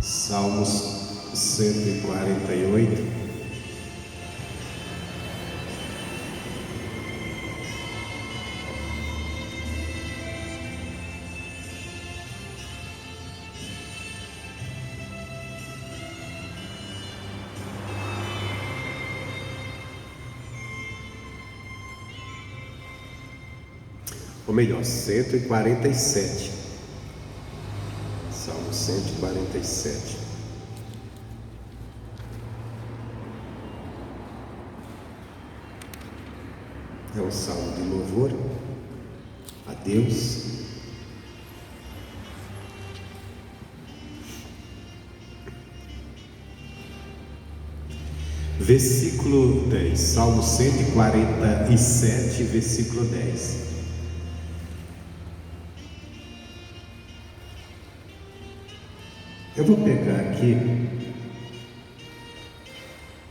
Salmos 148. Ou melhor, 147. Salmo 147. É um salmo de louvor a Deus. Versículo 10, Salmo 147, versículo 10. Eu vou pegar aqui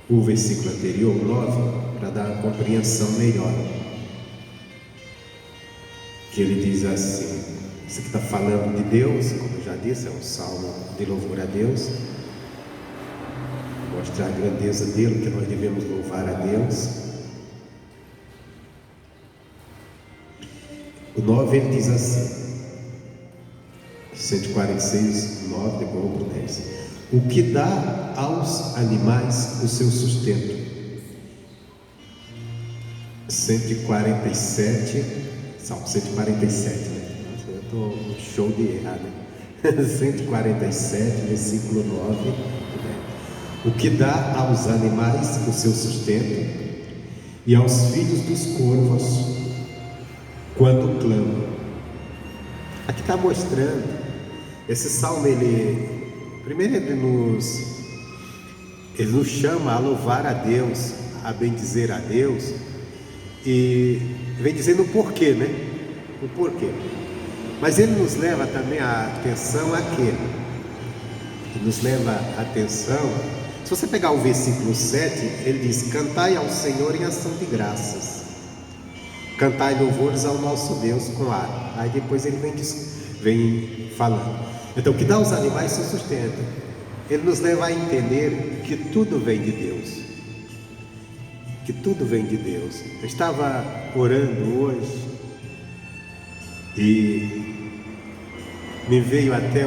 o versículo anterior, 9, para dar uma compreensão melhor. Que ele diz assim, isso aqui está falando de Deus, como eu já disse, é um salmo de louvor a Deus, mostrar a grandeza dele, que nós devemos louvar a Deus. O 9 ele diz assim, 146, 9, depois vou para o 10. O que dá aos animais o seu sustento. 147, Salmo 147, né? Nossa, eu estou show de errar, né? 147, versículo 9. O que dá aos animais o seu sustento, e aos filhos dos corvos, quando clamam. Aqui está mostrando, esse salmo, primeiro ele nos chama a louvar a Deus, a bendizer a Deus, e vem dizendo o porquê, né? O porquê. Mas ele nos leva também a atenção a quê? Ele nos leva a atenção, se você pegar o versículo 7, ele diz: cantai ao Senhor em ação de graças, cantai louvores ao nosso Deus com harpa. Aí depois ele vem falando. Então, o que dá aos animais seu sustento. Ele nos leva a entender que tudo vem de Deus. Que tudo vem de Deus. Eu estava orando hoje e me veio até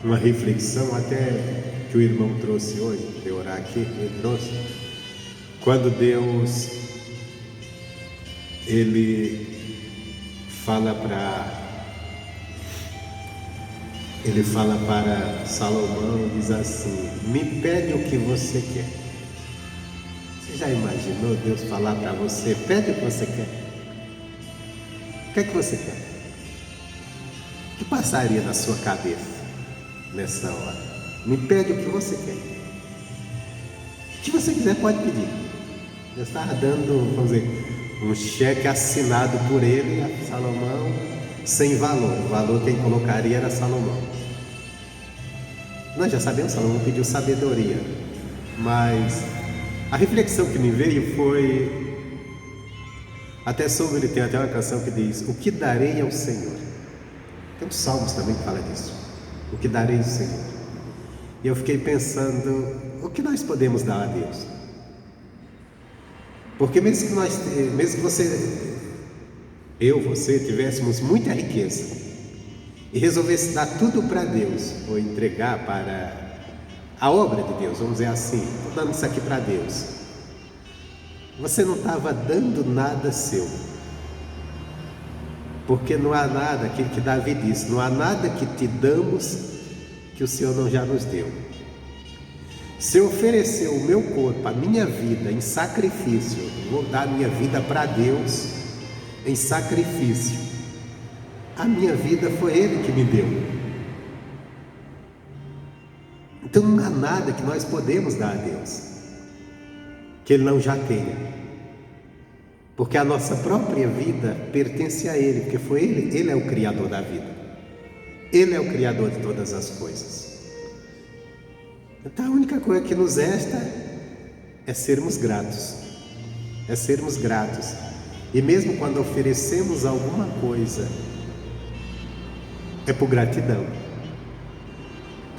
uma reflexão, até que o irmão trouxe hoje, para orar aqui, ele trouxe. Quando Deus, Ele fala para Salomão, diz assim: me pede o que você quer. Você já imaginou Deus falar para você: pede o que você quer? O que é que você quer? O que passaria na sua cabeça nessa hora? Me pede o que você quer. O que você quiser pode pedir. Deus estava dando, vamos dizer, um cheque assinado por ele a Salomão, sem valor. O valor quem colocaria era Salomão. Nós já sabemos, Salomão pediu sabedoria, mas a reflexão que me veio foi até sobre, ele tem até uma canção que diz: o que darei ao Senhor? Tem uns salmos também que fala disso. O que darei ao Senhor? E eu fiquei pensando, o que nós podemos dar a Deus? Porque mesmo que você tivéssemos muita riqueza e resolvesse dar tudo para Deus, ou entregar para a obra de Deus, vamos dizer assim, estou dando isso aqui para Deus, você não estava dando nada seu, porque não há nada, aquilo que Davi disse, não há nada que te damos que o Senhor não já nos deu. Se eu oferecer o meu corpo, a minha vida em sacrifício, vou dar a minha vida para Deus em sacrifício, a minha vida foi Ele que me deu. Então não há nada que nós podemos dar a Deus que Ele não já tenha, porque a nossa própria vida pertence a Ele, porque foi Ele é o Criador da vida, Ele é o Criador de todas as coisas. Então a única coisa que nos resta é sermos gratos, e mesmo quando oferecemos alguma coisa, é por gratidão.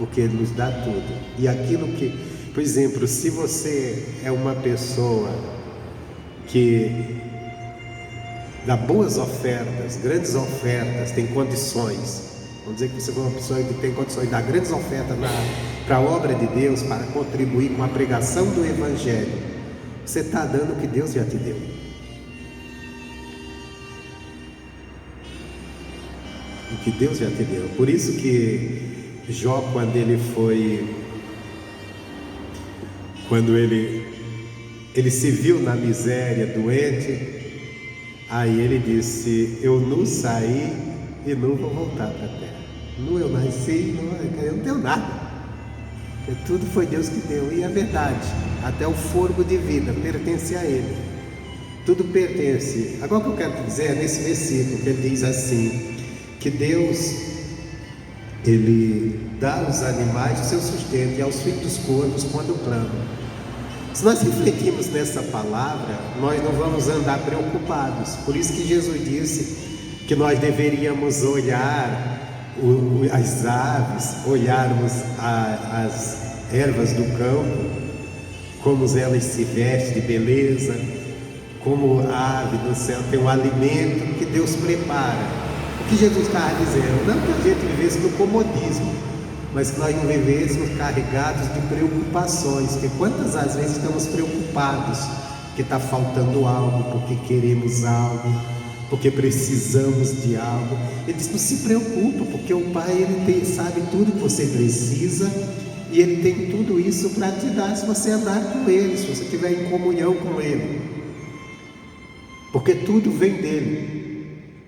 porque Ele nos dá tudo. E aquilo que, por exemplo, se você é uma pessoa que dá boas ofertas, grandes ofertas, tem condições, vamos dizer que você é uma pessoa que tem condições de dar grandes ofertas para a obra de Deus, para contribuir com a pregação do Evangelho, você está dando o que Deus já te deu. O que Deus já te deu. Por isso que Jó, quando ele se viu na miséria, doente, aí ele disse: eu nu saí e nu vou voltar para a terra. Nu eu nasci, eu não tenho nada. Tudo foi Deus que deu. E é verdade, até o fôlego de vida pertence a Ele. Tudo pertence. Agora o que eu quero te dizer é nesse versículo que ele diz assim, que Deus, Ele dá aos animais o seu sustento e aos filhos dos corvos quando clamam. Se nós refletirmos nessa palavra, nós não vamos andar preocupados. Por isso que Jesus disse que nós deveríamos olhar as aves, olharmos as ervas do campo, como elas se vestem de beleza, como a ave do céu tem um alimento que Deus prepara. O que Jesus estava dizendo, não que a gente vivesse no comodismo, mas que nós não vivêssemos carregados de preocupações, porque quantas às vezes estamos preocupados que está faltando algo, porque queremos algo, porque precisamos de algo. Ele diz: não se preocupa, porque o Pai sabe tudo que você precisa, e Ele tem tudo isso para te dar se você andar com Ele, se você estiver em comunhão com Ele, porque tudo vem dEle.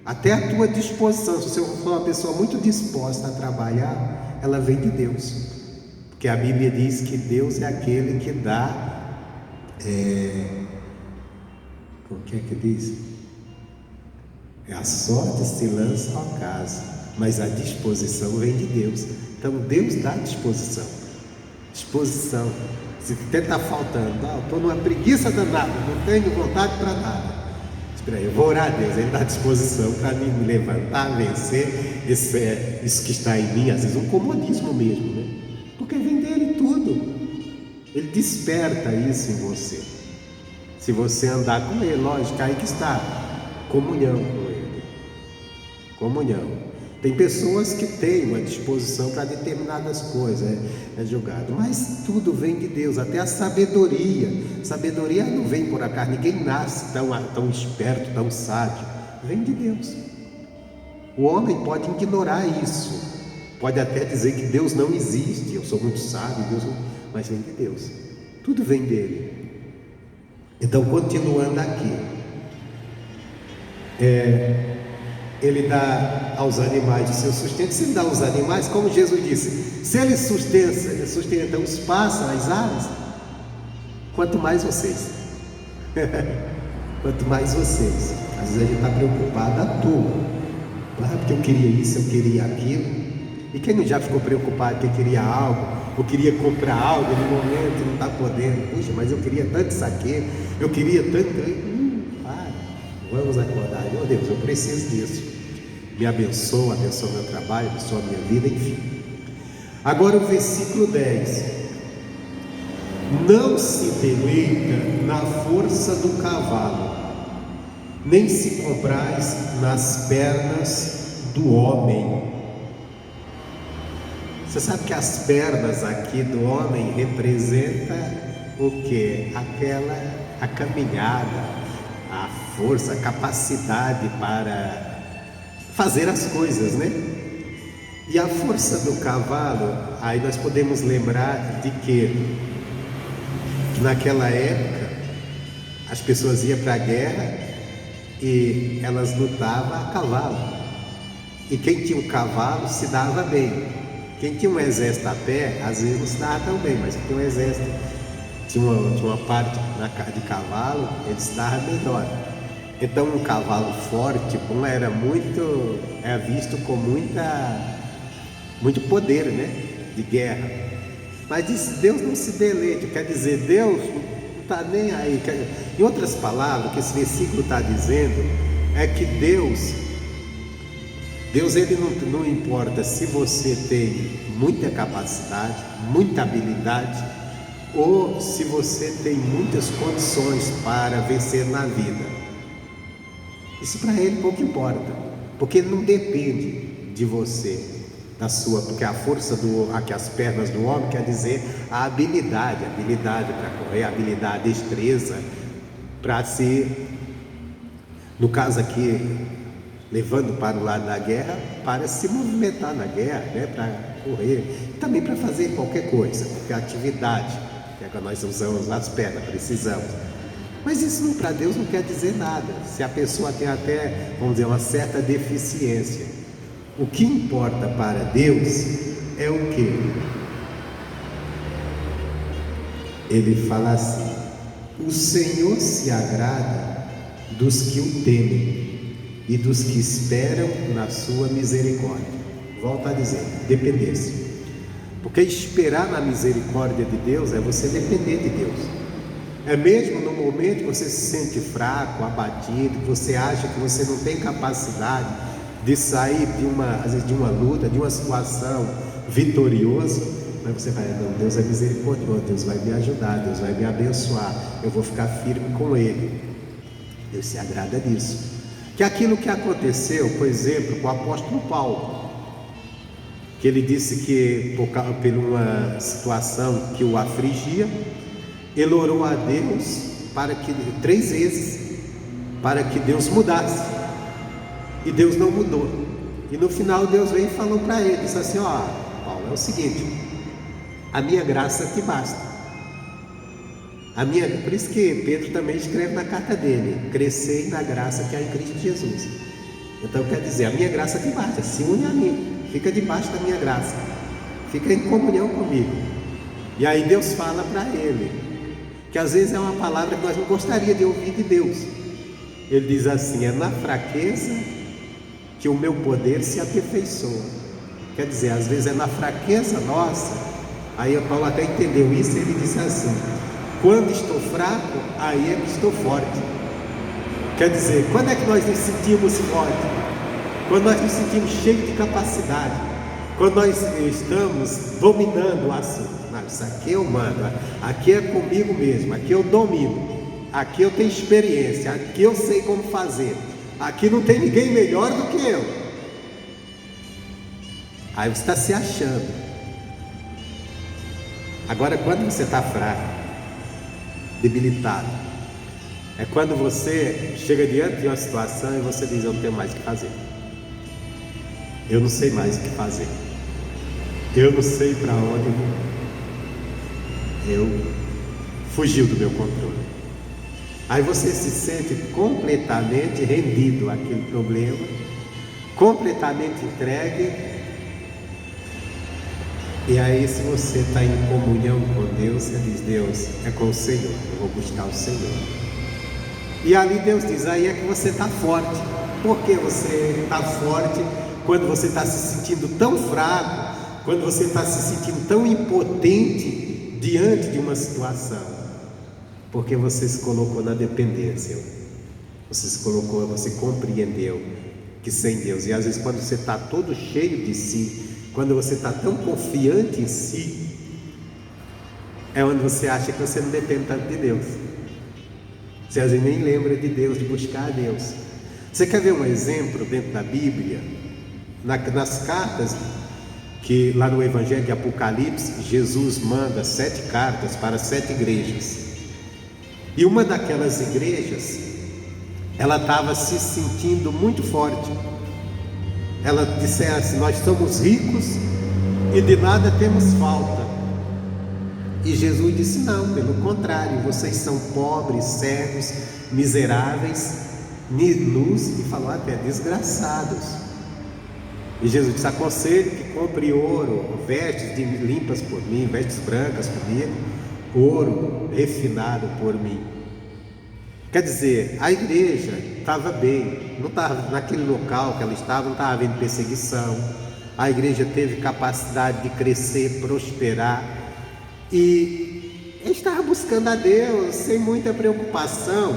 Até a tua disposição, se você for uma pessoa muito disposta a trabalhar, ela vem de Deus, porque a Bíblia diz que Deus é aquele que dá, como que é que diz? A sorte se lança ao caso, mas a disposição vem de Deus. Então Deus dá disposição. Se até está faltando, estou numa preguiça danada, não tenho vontade para nada, espera aí, eu vou orar a Deus, Ele dá disposição para me levantar, vencer isso que está em mim, às vezes um comodismo mesmo, né? Porque vem dele tudo. Ele desperta isso em você, se você andar com Ele. Lógico, aí que está comunhão com Ele. Comunhão. Tem pessoas que têm uma disposição para determinadas coisas, é julgado, mas tudo vem de Deus, até a sabedoria. Sabedoria não vem por acaso, ninguém nasce tão esperto, tão sábio, vem de Deus. O homem pode ignorar isso, pode até dizer que Deus não existe, eu sou muito sábio, Deus não... mas vem de Deus, tudo vem dele. Então, continuando aqui, Ele dá aos animais o seu sustento. Se Ele dá aos animais, como Jesus disse, se Ele sustenta os pássaros, as aves, quanto mais vocês. Quanto mais vocês. Às vezes a gente está preocupado à toa, porque eu queria isso, eu queria aquilo. E quem não já ficou preocupado porque queria algo, ou queria comprar algo no momento e não está podendo? Puxa, mas eu queria tanto isso aqui, eu queria tanto... Vamos acordar, meu Deus, eu preciso disso. Me abençoa meu trabalho, abençoa a minha vida, enfim. Agora o versículo 10. Não se deleita na força do cavalo, nem se compraz nas pernas do homem. Você sabe que as pernas aqui do homem representa o quê? A caminhada, a força, a capacidade para fazer as coisas, né? E a força do cavalo, aí nós podemos lembrar de que naquela época as pessoas iam para a guerra e elas lutavam a cavalo, e quem tinha um cavalo se dava bem. Quem tinha um exército a pé, às vezes não se dava tão bem, mas quem tinha um exército, tinha uma parte de cavalo, ele se dava melhor. Então um cavalo forte, bom, era visto com muito poder, né, de guerra. Mas disse, Deus não se deleita, quer dizer, Deus não está nem aí. Em outras palavras, o que esse versículo está dizendo é que Deus, Deus, ele não importa se você tem muita capacidade, muita habilidade, ou se você tem muitas condições para vencer na vida. Isso para ele pouco importa, porque ele não depende de você, porque a força as pernas do homem quer dizer a habilidade para correr, a habilidade, a destreza para se, no caso aqui, levando para o lado da guerra, para se movimentar na guerra, né, para correr, também para fazer qualquer coisa, qualquer atividade, que é que nós usamos as pernas, precisamos. Mas isso para Deus não quer dizer nada, se a pessoa tem até, vamos dizer, uma certa deficiência. O que importa para Deus é o quê? Ele fala assim: o Senhor se agrada dos que o temem e dos que esperam na sua misericórdia. Volto a dizer, dependência. Porque esperar na misericórdia de Deus é você depender de Deus. É mesmo no momento que você se sente fraco, abatido, que você acha que você não tem capacidade de sair às vezes de uma luta, de uma situação vitorioso, mas você vai, não, Deus é misericordioso, Deus vai me ajudar, Deus vai me abençoar, eu vou ficar firme com Ele. Deus se agrada disso. Que aquilo que aconteceu, por exemplo, com o apóstolo Paulo, que ele disse que por uma situação que o afligia, ele orou a Deus 3 vezes para que Deus mudasse, e Deus não mudou. E no final Deus veio e falou para ele, disse assim: ó, Paulo, é o seguinte, a minha graça te basta. Por isso que Pedro também escreve na carta dele: crescei na graça que há em Cristo Jesus. Então quer dizer, a minha graça te basta, se une a mim, fica debaixo da minha graça, fica em comunhão comigo. E aí Deus fala para ele, que às vezes é uma palavra que nós não gostaríamos de ouvir de Deus. Ele diz assim: é na fraqueza que o meu poder se aperfeiçoa. Quer dizer, às vezes é na fraqueza nossa. Aí Paulo até entendeu isso, ele disse assim: quando estou fraco, aí é que estou forte. Quer dizer, quando é que nós nos sentimos fortes? Quando nós nos sentimos cheios de capacidade, quando nós estamos dominando o assunto. Não, isso aqui eu mando, aqui é comigo mesmo, aqui eu domino, aqui eu tenho experiência, aqui eu sei como fazer, aqui não tem ninguém melhor do que eu. Aí você está se achando. Agora, quando você está fraco, debilitado, é quando você chega diante de uma situação e você diz: eu não tenho mais o que fazer, eu não sei mais o que fazer, eu não sei para onde fugiu do meu controle. Aí você se sente completamente rendido àquele problema, completamente entregue. E aí, se você está em comunhão com Deus, você diz: Deus, é com o Senhor, eu vou buscar o Senhor. E ali Deus diz: aí é que você está forte. Por que você está forte quando você está se sentindo tão fraco, quando você está se sentindo tão impotente diante de uma situação? Porque você se colocou na dependência, você compreendeu que sem Deus, e às vezes quando você está todo cheio de si, quando você está tão confiante em si, é onde você acha que você não depende tanto de Deus. Você às vezes nem lembra de Deus, de buscar a Deus. Você quer ver um exemplo dentro da Bíblia? Nas cartas, que lá no Evangelho de Apocalipse, Jesus manda 7 cartas para 7 igrejas. E uma daquelas igrejas, ela estava se sentindo muito forte. Ela disse assim: nós somos ricos e de nada temos falta. E Jesus disse: não, pelo contrário, vocês são pobres, cegos, miseráveis, nus, e falou até desgraçados. E Jesus disse: aconselho que compre ouro, vestes limpas por mim, vestes brancas comigo, ouro refinado por mim. Quer dizer, a igreja estava bem, não estava naquele local que ela estava, não estava havendo perseguição. A igreja teve capacidade de crescer, prosperar, e estava buscando a Deus sem muita preocupação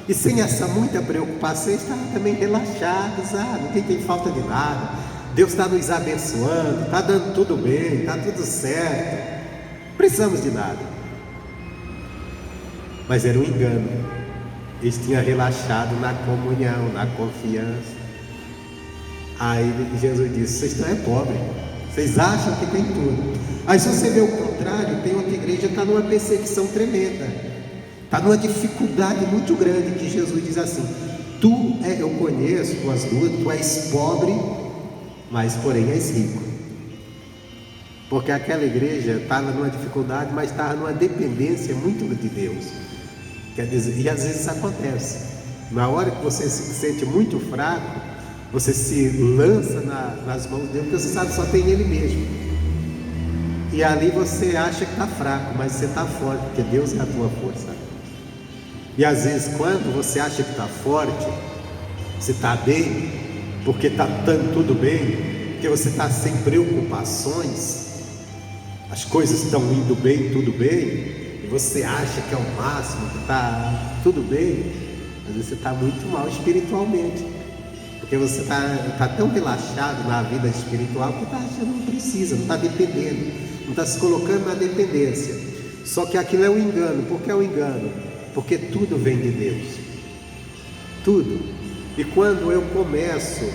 E sem essa muita preocupação, estavam também relaxados. Ninguém tem falta de nada, Deus está nos abençoando, está dando tudo bem, está tudo certo, não precisamos de nada. Mas era um engano. Eles tinham relaxado na comunhão, na confiança. Aí Jesus disse: vocês estão pobres, vocês acham que tem tudo. Aí se você vê o contrário, tem outra igreja que está numa perseguição tremenda, está numa dificuldade muito grande, que Jesus diz assim: eu conheço tuas lutas, tu és pobre, mas porém és rico. Porque aquela igreja estava numa dificuldade, mas estava numa dependência muito de Deus. Quer dizer, e às vezes isso acontece. Na hora que você se sente muito fraco, você se lança nas mãos de Deus, porque você sabe que só tem Ele mesmo. E ali você acha que está fraco, mas você está forte, porque Deus é a tua força. E às vezes quando você acha que está forte, você está bem, porque está tudo bem, porque você está sem preocupações, as coisas estão indo bem, tudo bem, e você acha que é o máximo, que está tudo bem. Às vezes você está muito mal espiritualmente, porque você está tão relaxado na vida espiritual que está achando que não precisa, não está dependendo, não está se colocando na dependência. Só que aquilo é um engano. Por que é um engano? Porque tudo vem de Deus, tudo. E quando eu começo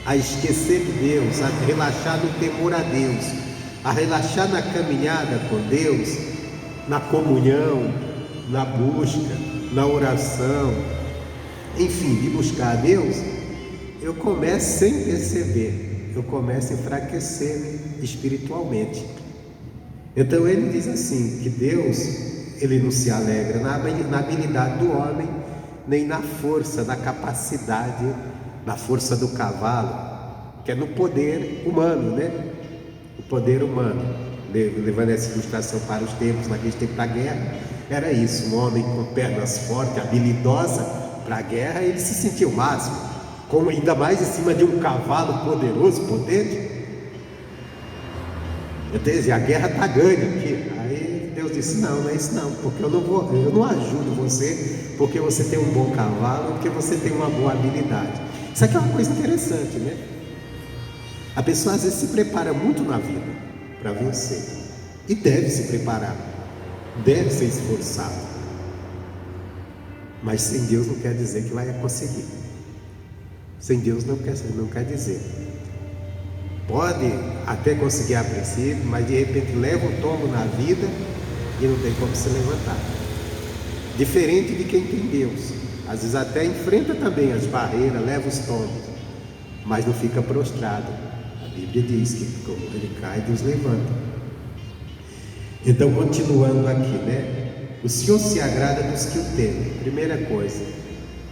a esquecer de Deus, a relaxar no temor a Deus, a relaxar na caminhada com Deus, na comunhão, na busca, na oração, enfim, de buscar a Deus, eu começo sem perceber, eu começo a enfraquecer espiritualmente. Então ele diz assim, que Deus, Ele não se alegra na habilidade do homem, nem na força, na capacidade, na força do cavalo, que é no poder humano, né? O poder humano, levando essa ilustração para os tempos, naqueles tempos da guerra, era isso, um homem com pernas fortes, habilidosa para a guerra, ele se sentia o máximo, ainda mais em cima de um cavalo poderoso, potente. Então a guerra está ganha aqui. Aí Deus disse: não é isso não, porque eu não ajudo você, porque você tem um bom cavalo, porque você tem uma boa habilidade. Isso aqui é uma coisa interessante, né? A pessoa às vezes se prepara muito na vida para vencer, e deve se preparar, deve ser esforçado, mas sem Deus não quer dizer que vai conseguir. Sem Deus não quer dizer. Pode até conseguir a princípio, mas de repente leva um tombo na vida e não tem como se levantar. Diferente de quem tem Deus, às vezes até enfrenta também as barreiras, leva os tombos, mas não fica prostrado. A Bíblia diz que quando ele cai, Deus levanta. Então, continuando aqui, né? O Senhor se agrada dos que o temem. Primeira coisa,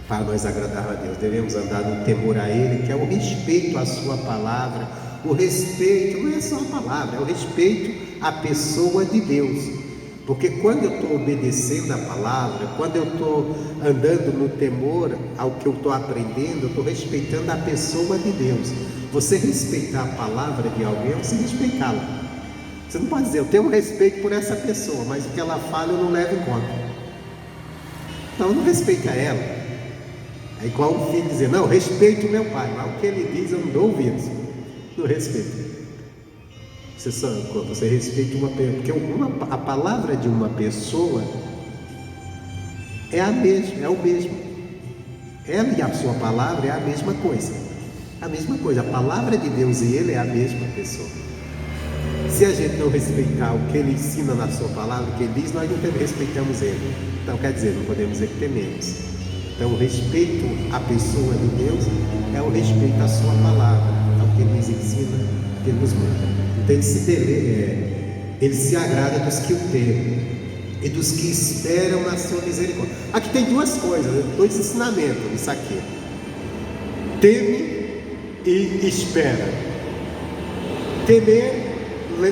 para nós agradar a Deus, devemos andar no temor a Ele, que é o respeito à sua palavra. O respeito não é só a palavra, é o respeito à pessoa de Deus. Porque quando eu estou obedecendo a palavra, quando eu estou andando no temor ao que eu estou aprendendo, eu estou respeitando a pessoa de Deus. Você respeitar a palavra de alguém, você respeitá-la. Você não pode dizer: eu tenho um respeito por essa pessoa, mas o que ela fala eu não levo em conta. Então não respeita ela. É igual um filho dizer: não, respeito o meu pai, mas o que ele diz eu não dou ouvidos. Não respeito. Você respeita uma pessoa, porque a palavra de uma pessoa é a mesma, é o mesmo. Ela e a sua palavra é a mesma coisa. A mesma coisa, a palavra de Deus e Ele é a mesma pessoa. Se a gente não respeitar o que Ele ensina na sua palavra, o que Ele diz, nós não respeitamos Ele. Então quer dizer, não podemos dizer que tememos. Então o respeito à pessoa de Deus é o respeito à sua palavra, ao que Ele nos ensina, ao que Ele nos manda. Então ele se agrada dos que o temem e dos que esperam na sua misericórdia. Aqui tem duas coisas, dois ensinamentos nisso aqui: teme e espera. Temer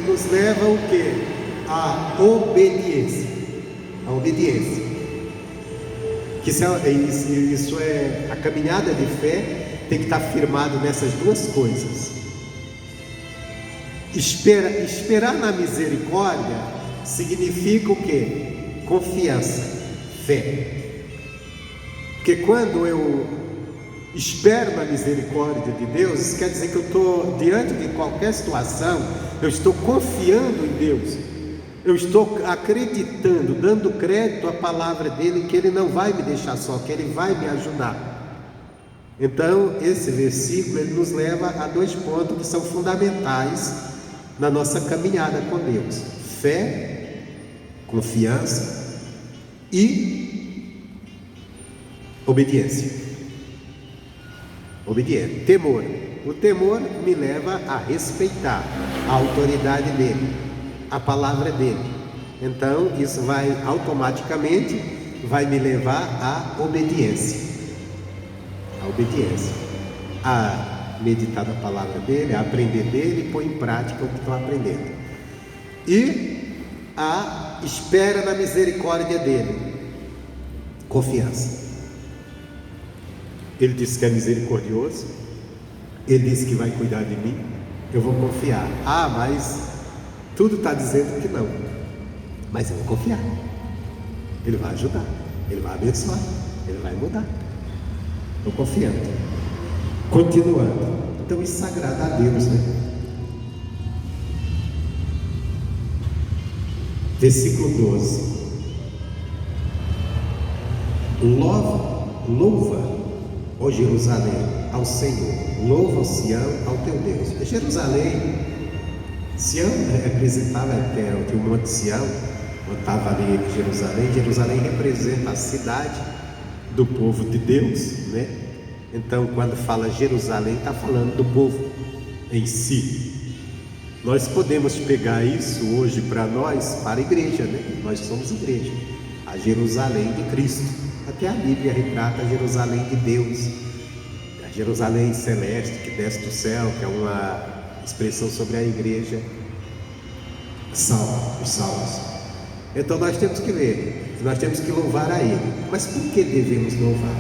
nos leva o quê? A obediência. A obediência. Que isso é a caminhada de fé, tem que estar firmado nessas duas coisas. Esperar na misericórdia significa o quê? Confiança, fé. Porque quando eu espero na misericórdia de Deus, isso quer dizer que eu estou diante de qualquer situação, eu estou confiando em Deus, eu estou acreditando, dando crédito à palavra dele, que ele não vai me deixar só, que ele vai me ajudar. Então esse versículo ele nos leva a 2 pontos que são fundamentais na nossa caminhada com Deus: fé, confiança e obediência. Obediência, temor. O temor me leva a respeitar a autoridade dele, a palavra dele. Então isso vai automaticamente me levar à obediência. A obediência, a meditar na palavra dele, a aprender dele e pôr em prática o que estou aprendendo. E a espera na misericórdia dele, confiança. Ele disse que é misericordioso, ele disse que vai cuidar de mim, eu vou confiar. Mas tudo está dizendo que não, mas eu vou confiar. Ele vai ajudar, ele vai abençoar, ele vai mudar. Estou confiando. Continuando. Então isso agrada a Deus, né? Versículo 12. Louva, ó Jerusalém, ao Senhor. Louva, ó Sião, ao teu Deus. Jerusalém, Sião representava o monte Sião, onde estava ali Jerusalém. Jerusalém representa a cidade do povo de Deus, né? Então quando fala Jerusalém, está falando do povo em si. Nós podemos pegar isso hoje para nós, para a igreja, né? Nós somos igreja, a Jerusalém de Cristo. Até a Bíblia retrata a Jerusalém de Deus, a Jerusalém celeste que desce do céu, que é uma expressão sobre a igreja, os salmos. Então nós temos que ver, nós temos que louvar a Ele. Mas por que devemos louvar?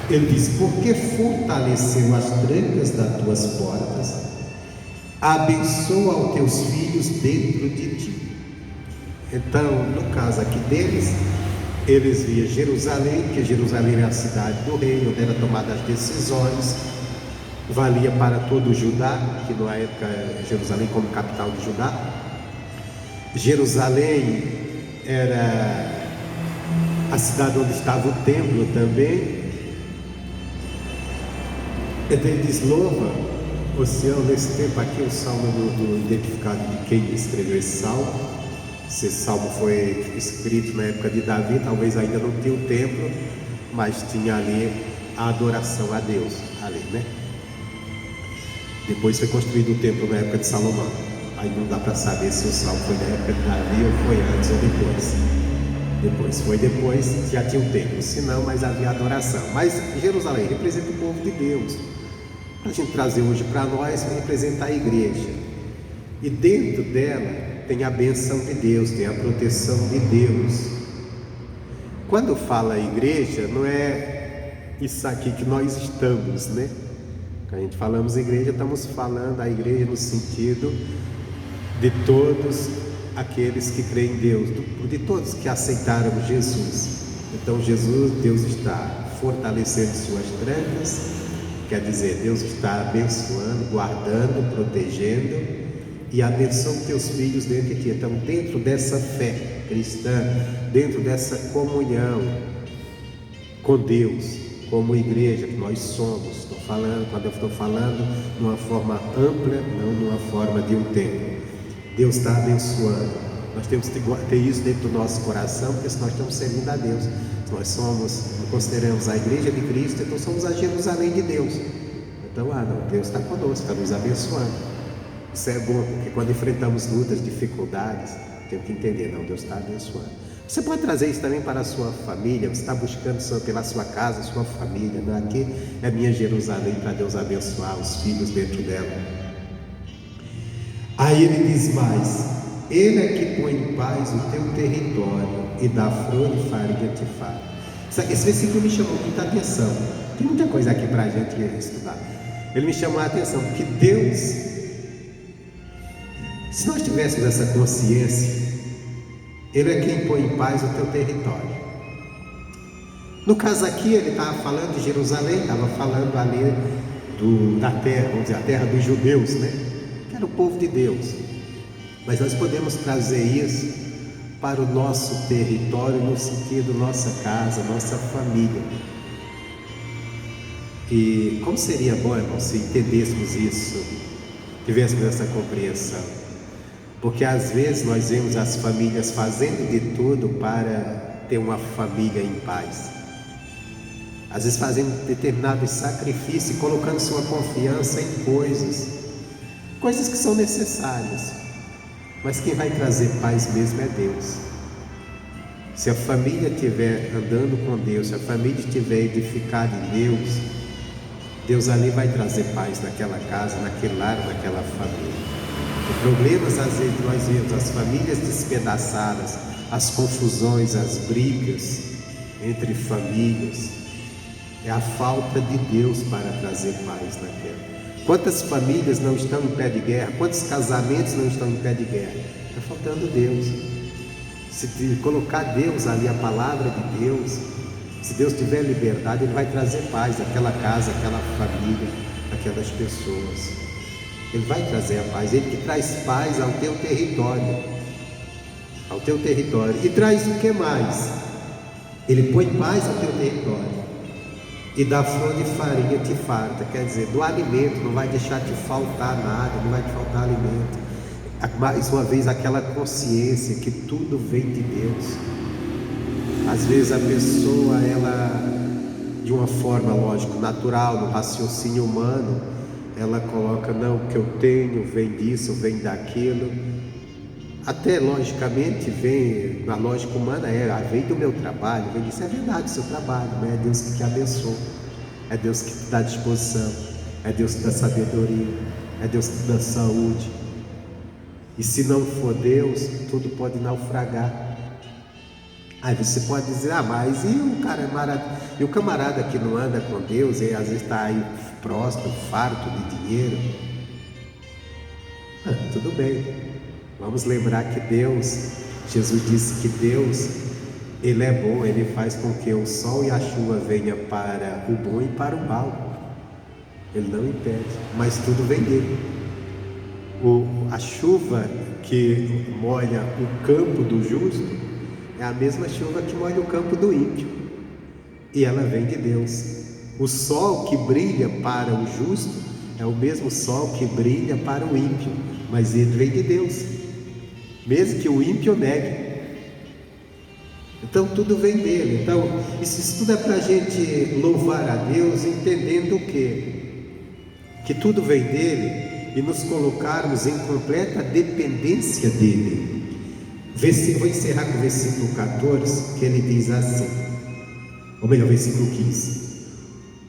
Ele diz: porque fortaleceu as trancas das tuas portas, abençoa os teus filhos dentro de ti. Então, no caso aqui deles, eles viam Jerusalém, que Jerusalém é a cidade do rei, onde eram tomadas as decisões, valia para todo o Judá, que na época Jerusalém como capital de Judá. Jerusalém era a cidade onde estava o templo também. Então ele diz: louva, o Senhor. Nesse tempo aqui, o salmo do identificado de quem escreveu esse salmo. Esse salmo foi escrito na época de Davi, talvez ainda não tinha o templo, mas tinha ali a adoração a Deus, ali, né? Depois foi construído o templo na época de Salomão. Aí não dá para saber se o salmo foi na época de Davi ou foi antes ou depois. Foi depois, já tinha o templo, se não, mas havia adoração. Mas Jerusalém representa o povo de Deus. Para a gente trazer hoje para nós, representa a igreja. E dentro dela tem a bênção de Deus, tem a proteção de Deus. Quando fala igreja, não é isso aqui que nós estamos, né? Quando a gente falamos igreja, estamos falando a igreja no sentido de todos aqueles que creem em Deus, de todos que aceitaram Jesus. Então Deus está fortalecendo suas trancas, quer dizer, Deus está abençoando, guardando, protegendo, e abençoa teus filhos dentro de ti. Então, dentro dessa fé cristã, dentro dessa comunhão com Deus, como igreja que nós somos, quando eu estou falando de uma forma ampla, não de uma forma de um templo, Deus está abençoando. Nós temos que ter isso dentro do nosso coração, porque se nós estamos servindo a Deus, se nós consideramos a igreja de Cristo, então somos a Jerusalém de Deus. Então, Deus está conosco, está nos abençoando. Isso é bom, porque quando enfrentamos lutas, dificuldades, temos que entender, Deus está abençoando. Você pode trazer isso também para a sua família. Você está buscando pela sua casa, sua família, né? Aqui é minha Jerusalém, para Deus abençoar os filhos dentro dela. Aí ele diz mais: Ele é que põe em paz o teu território e dá flor e farinha te farta. Esse versículo me chamou muita atenção. Tem muita coisa aqui para a gente estudar. Ele me chamou a atenção, porque Deus, se nós tivéssemos essa consciência, Ele é quem põe em paz o teu território. No caso aqui, ele estava falando de Jerusalém, estava falando ali da terra, vamos dizer, a terra dos judeus, né? Que era o povo de Deus. Mas nós podemos trazer isso para o nosso território, no sentido nossa casa, nossa família. E como seria bom, irmão, se entendêssemos isso, tivéssemos essa compreensão. Porque às vezes nós vemos as famílias fazendo de tudo para ter uma família em paz. Às vezes fazendo determinados sacrifícios, colocando sua confiança em coisas que são necessárias. Mas quem vai trazer paz mesmo é Deus. Se a família estiver andando com Deus, se a família estiver edificada em Deus, Deus ali vai trazer paz naquela casa, naquele lar, naquela família. Os problemas, às vezes, nós vemos as famílias despedaçadas, as confusões, as brigas entre famílias. É a falta de Deus para trazer paz naquela. Quantas famílias não estão em pé de guerra? Quantos casamentos não estão em pé de guerra? Está faltando Deus. Se colocar Deus ali, a palavra de Deus, se Deus tiver liberdade, Ele vai trazer paz àquela casa, àquela família, àquelas pessoas. Ele vai trazer a paz. Ele que traz paz ao teu território. Ao teu território. E traz o que mais? Ele põe paz ao teu território. E da flor de farinha te farta, quer dizer, do alimento, não vai deixar te faltar nada, não vai te faltar alimento. Mais uma vez, aquela consciência que tudo vem de Deus. Às vezes a pessoa, ela, de uma forma, lógico, natural, no raciocínio humano, ela coloca, não, o que eu tenho vem disso, vem daquilo. Até logicamente vem, na lógica humana vem do meu trabalho, vem disso, é verdade, o seu trabalho, né? É Deus que te abençoa, é Deus que te dá disposição, é Deus que dá sabedoria, é Deus que te dá saúde. E se não for Deus, tudo pode naufragar. Aí você pode dizer, mas e o camarada que não anda com Deus, e às vezes está aí próspero, farto de dinheiro? Tudo bem. Vamos lembrar que Deus, Jesus disse que Deus, Ele é bom, Ele faz com que o sol e a chuva venham para o bom e para o mal. Ele não impede, mas tudo vem dele. A chuva que molha o campo do justo é a mesma chuva que molha o campo do ímpio, e ela vem de Deus. O sol que brilha para o justo é o mesmo sol que brilha para o ímpio, mas ele vem de Deus, mesmo que o ímpio negue. Então tudo vem dele. Então isso tudo é para a gente louvar a Deus, entendendo o quê? Que tudo vem dele, e nos colocarmos em completa dependência dele. Vou encerrar com o versículo 14, que ele diz assim, ou melhor, versículo 15: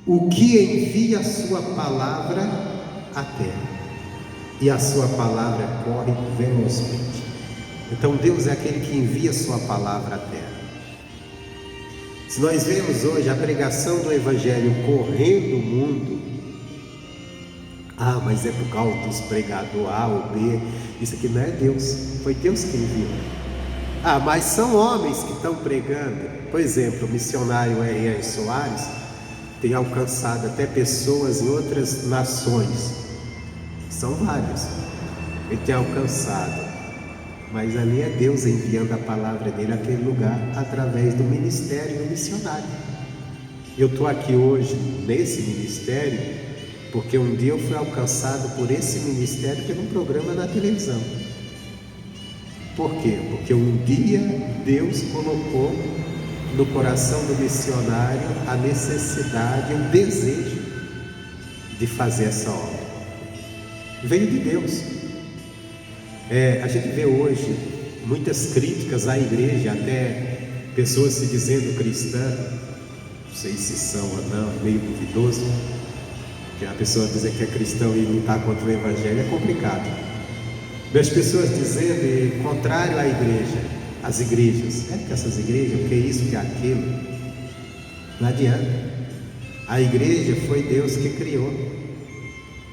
o que envia a sua palavra à terra, e a sua palavra corre velozmente. Então Deus é aquele que envia a sua palavra à terra. Se nós vemos hoje a pregação do Evangelho correndo o mundo, mas é por causa dos pregadores A ou B, isso aqui não é Deus, foi Deus que enviou. Mas são homens que estão pregando. Por exemplo, o missionário R.R. Soares tem alcançado até pessoas em outras nações, são vários, ele tem alcançado, mas ali é Deus enviando a palavra dele àquele lugar, através do ministério do missionário. Eu estou aqui hoje nesse ministério porque um dia eu fui alcançado por esse ministério por um programa na televisão. Por quê? Porque um dia Deus colocou no coração do missionário a necessidade, o desejo de fazer essa obra. Veio de Deus. A gente vê hoje muitas críticas à igreja, até pessoas se dizendo cristã, não sei se são ou não, é meio duvidoso, que a pessoa dizer que é cristão e lutar contra o evangelho é complicado. Mas pessoas dizendo contrário à igreja, às igrejas, que essas igrejas, o que é isso, o que é aquilo, não adianta. A igreja foi Deus que criou.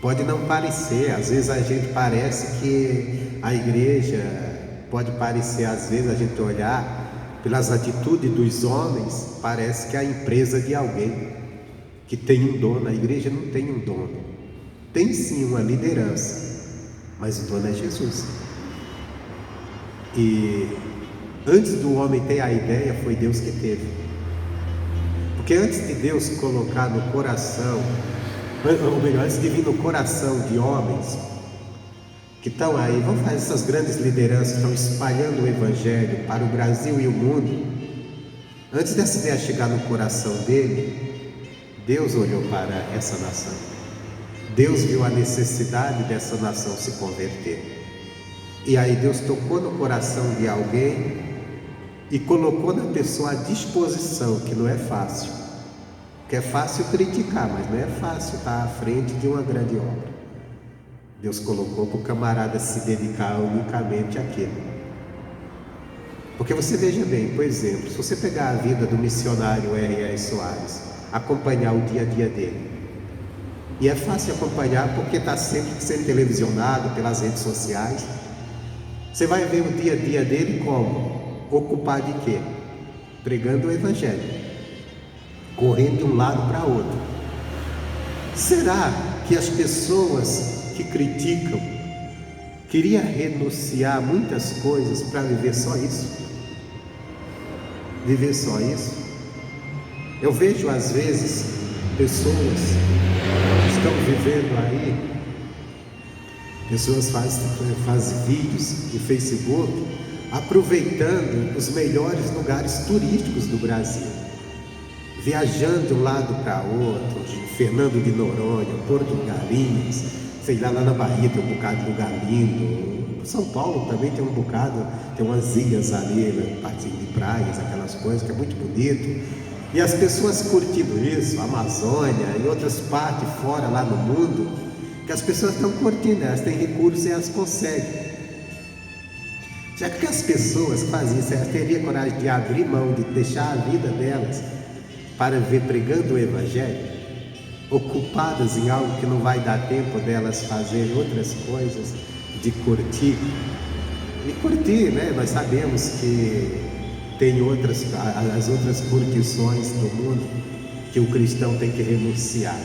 Pode não parecer, às vezes a gente parece que a igreja, pode parecer às vezes a gente olhar pelas atitudes dos homens, parece que é a empresa de alguém que tem um dono. A igreja não tem um dono, tem sim uma liderança, mas o dono é Jesus. E antes do homem ter a ideia, foi Deus que teve. Porque antes de Deus colocar no coração, ou melhor, antes de vir no coração de homens que estão aí, vamos fazer essas grandes lideranças, estão espalhando o Evangelho para o Brasil e o mundo. Antes dessa ideia chegar no coração dele, Deus olhou para essa nação. Deus viu a necessidade dessa nação se converter. E aí Deus tocou no coração de alguém e colocou na pessoa a disposição, que não é fácil. Porque é fácil criticar, mas não é fácil estar à frente de uma grande obra. Deus colocou para o camarada se dedicar unicamente àquilo. Porque você veja bem, por exemplo, se você pegar a vida do missionário R.R. Soares, acompanhar o dia a dia dele, e é fácil acompanhar porque está sempre sendo televisionado pelas redes sociais, você vai ver o dia a dia dele como? Ocupado de quê? Pregando o Evangelho, correndo de um lado para outro. Será que as pessoas que criticam queriam renunciar a muitas coisas para viver só isso? Viver só isso? Eu vejo às vezes pessoas que estão vivendo aí, pessoas fazem vídeos no Facebook aproveitando os melhores lugares turísticos do Brasil, viajando de um lado para outro, de Fernando de Noronha, Porto de Galinhas, sei lá na Bahia tem um bocado de lugar lindo, São Paulo também tem um bocado, tem umas ilhas ali, né, parte de praias, aquelas coisas que é muito bonito, e as pessoas curtindo isso, a Amazônia e outras partes fora lá no mundo, que as pessoas estão curtindo, elas têm recursos e elas conseguem. Já que as pessoas fazem isso, elas teriam coragem de abrir mão, de deixar a vida delas para ver pregando o Evangelho, ocupadas em algo que não vai dar tempo delas fazerem outras coisas, de curtir. E curtir, né? Nós sabemos que tem as outras curtições do mundo que o cristão tem que renunciar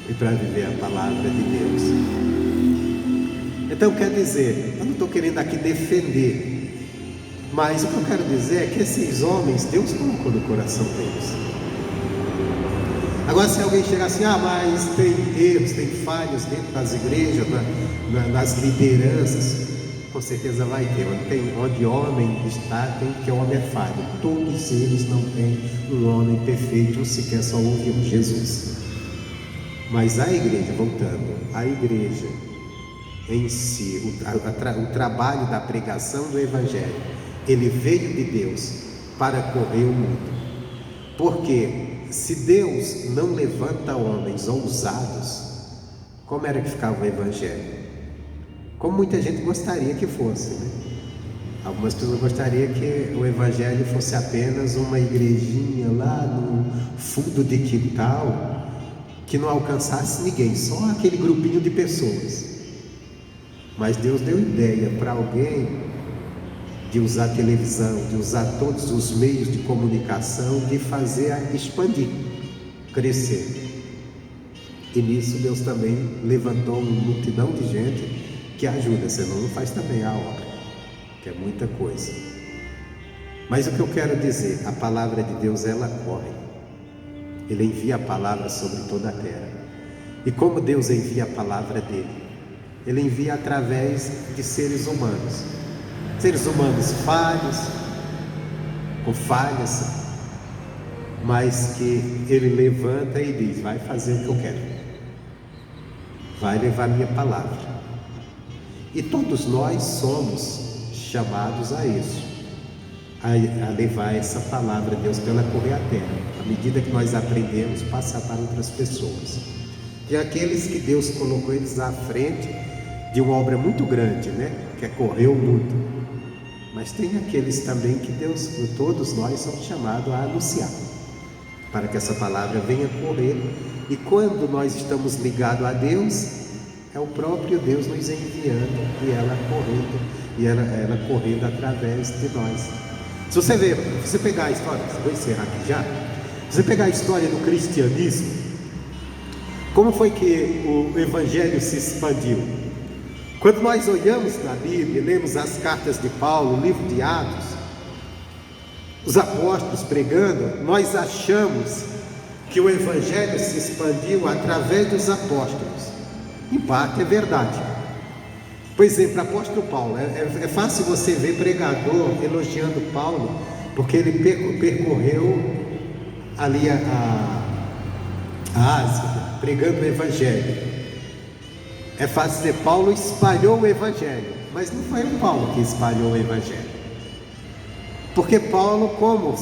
e para viver a palavra de Deus. Então quer dizer, eu não estou querendo aqui defender, mas o que eu quero dizer é que esses homens, Deus colocou no coração deles. Agora, se alguém chegar assim, mas tem erros, tem falhas dentro das igrejas, nas lideranças, com certeza vai ter. Onde homem está, tem que homem é falho. Todos eles não têm um homem perfeito, sequer só houve um Jesus. Mas a igreja, voltando, a igreja em si, o trabalho da pregação do Evangelho, ele veio de Deus para correr o mundo. Porque se Deus não levanta homens ousados, como era que ficava o Evangelho? Como muita gente gostaria que fosse, né? Algumas pessoas gostariam que o Evangelho fosse apenas uma igrejinha lá no fundo de quintal, que não alcançasse ninguém, só aquele grupinho de pessoas. Mas Deus deu ideia para alguém de usar a televisão, de usar todos os meios de comunicação, de fazer expandir, crescer. E nisso Deus também levantou uma multidão de gente que ajuda, senão não faz também a obra, que é muita coisa. Mas o que eu quero dizer, a palavra de Deus, ela corre. Ele envia a palavra sobre toda a terra. E como Deus envia a palavra dele? Ele envia através de seres humanos. Seres humanos falhos, com falhas, mas que ele levanta e diz, vai fazer o que eu quero, vai levar minha palavra. E todos nós somos chamados a isso, a levar essa palavra de Deus para ela correr a terra, à medida que nós aprendemos, passar para outras pessoas. Tem aqueles que Deus colocou eles à frente de uma obra muito grande, né? Que é correr o mundo. Mas tem aqueles também que Deus, todos nós somos chamados a anunciar, para que essa palavra venha correr. E quando nós estamos ligados a Deus, é o próprio Deus nos enviando e ela correndo através de nós. Se você pegar a história, vou encerrar aqui já. Se você pegar a história do cristianismo, como foi que o evangelho se expandiu? Quando nós olhamos na Bíblia, lemos as cartas de Paulo, o livro de Atos, os apóstolos pregando, nós achamos que o evangelho se expandiu através dos apóstolos. Em parte é verdade. Por exemplo, o apóstolo Paulo, é fácil você ver pregador elogiando Paulo, porque ele percorreu ali a Ásia, pregando o evangelho. É fácil dizer, Paulo espalhou o evangelho, mas não foi o Paulo que espalhou o evangelho. Porque Paulo, como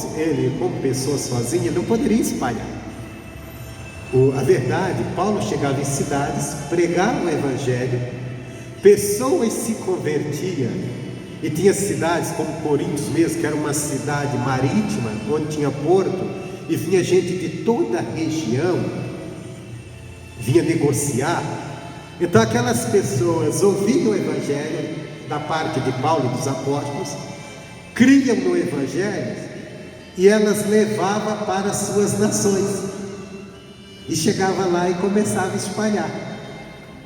pessoa sozinha, não poderia espalhar. A verdade, Paulo chegava em cidades, pregava o evangelho, pessoas se convertiam, e tinha cidades como Corinto mesmo, que era uma cidade marítima, onde tinha porto, e vinha gente de toda a região, vinha negociar. Então aquelas pessoas ouviam o evangelho da parte de Paulo e dos apóstolos, criam no evangelho, e elas levavam para as suas nações, e chegava lá e começava a espalhar.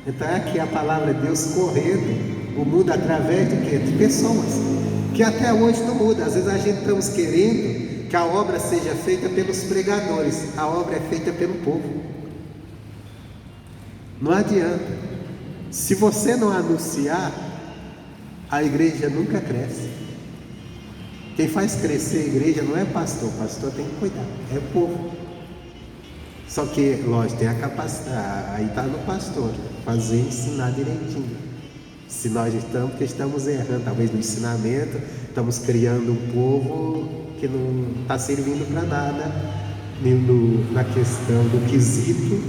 Então é aqui a palavra de Deus correndo o mundo através de quê? De pessoas, que até hoje não muda. Às vezes a gente estamos querendo que a obra seja feita pelos pregadores, a obra é feita pelo povo. Não adianta. Se você não anunciar, a igreja nunca cresce. Quem faz crescer a igreja não é pastor, o pastor tem que cuidar, é o povo. Só que, lógico, tem a capacidade, aí está no pastor, fazer, ensinar direitinho. Se nós estamos errando, talvez no ensinamento, estamos criando um povo que não está servindo para nada, na questão do quesito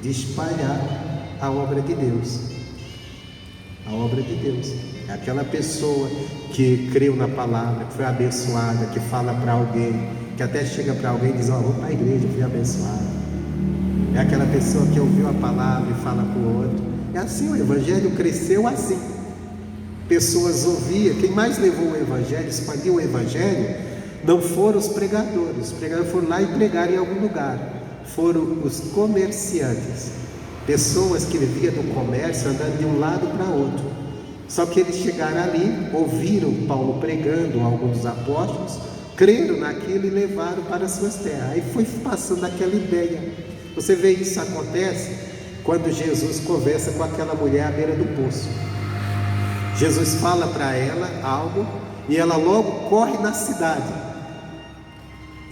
de espalhar a obra de Deus. A obra de Deus é aquela pessoa que creu na palavra, que foi abençoada, que fala para alguém, que até chega para alguém e diz: vou para a igreja, fui abençoado. É aquela pessoa que ouviu a palavra e fala para o outro. É assim, o evangelho cresceu assim. Pessoas ouviam. Quem mais levou o evangelho, expandiu o evangelho, não foram os pregadores. Os pregadores foram lá e pregaram em algum lugar. Foram os comerciantes, pessoas que viviam do comércio, andando de um lado para outro. Só que eles chegaram ali, ouviram Paulo pregando, alguns dos apóstolos, creram naquilo e levaram para as suas terras. Aí foi passando aquela ideia. Você vê isso acontece quando Jesus conversa com aquela mulher à beira do poço. Jesus fala para ela algo e ela logo corre na cidade.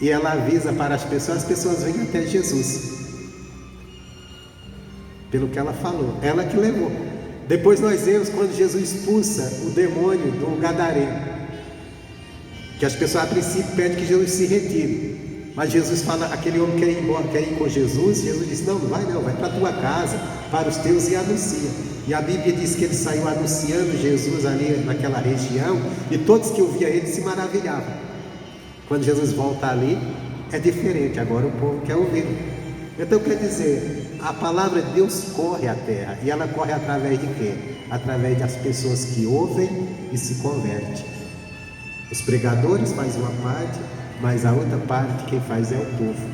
E ela avisa para as pessoas vêm até Jesus. Pelo que ela falou, ela que levou. Depois nós vemos quando Jesus expulsa o demônio do gadareno, que as pessoas a princípio pedem que Jesus se retire. Mas Jesus fala, aquele homem quer ir embora, quer ir com Jesus. Jesus disse: não vai para a tua casa, para os teus, e anuncia. E a Bíblia diz que ele saiu anunciando Jesus ali naquela região, e todos que ouviam ele se maravilhavam. Quando Jesus volta ali, é diferente, agora o povo quer ouvir. Então quer dizer, a palavra de Deus corre a terra, e ela corre através de quê? Através das pessoas que ouvem e se convertem. Os pregadores fazem uma parte, mas a outra parte quem faz é o povo.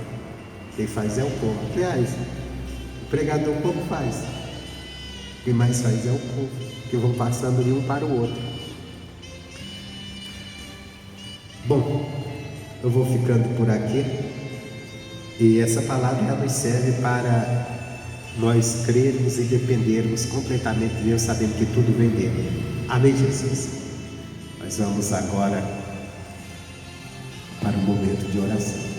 Quem faz é o povo. Aliás, o pregador pouco faz. Quem mais faz é o povo, que vão passando de um para o outro. Bom, eu vou ficando por aqui. E essa palavra nos serve para nós crermos e dependermos completamente de Deus, sabendo que tudo vem dele. Amém, Jesus? Nós vamos agora para o momento de oração.